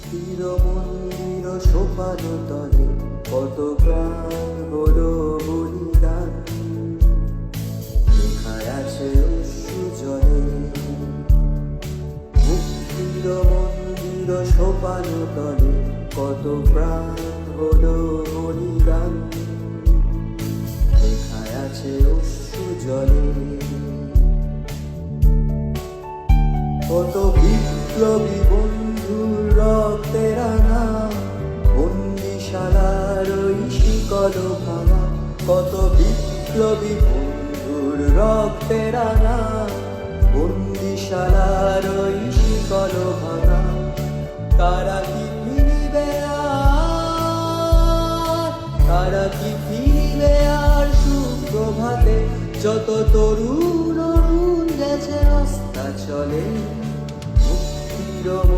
মুক্তির মন্দির সোপান তলে কত প্রাণ হলো বলিদান, লেখায় আছে অশ্রু জলে। মুক্তির মন্দির সোপান তলে কত প্রাণ হলো বলিদান, লেখায় আছে অশ্রু জলে। কত বিপ্লবী বন্ধুর রক্তে রাঙা বন্দিশালার ওই শিকল ভাঙা, কত বিপ্লবী বন্ধুর রক্তে রাঙা বন্দিশালার ওই শিকল ভাঙা। তারা কি ফিরিবে আর, তারা কি ফিরিবে আর সুপ্রভাতে, যত তরুণ অরুণ গেছে রাস্তা চলে। মুক্তির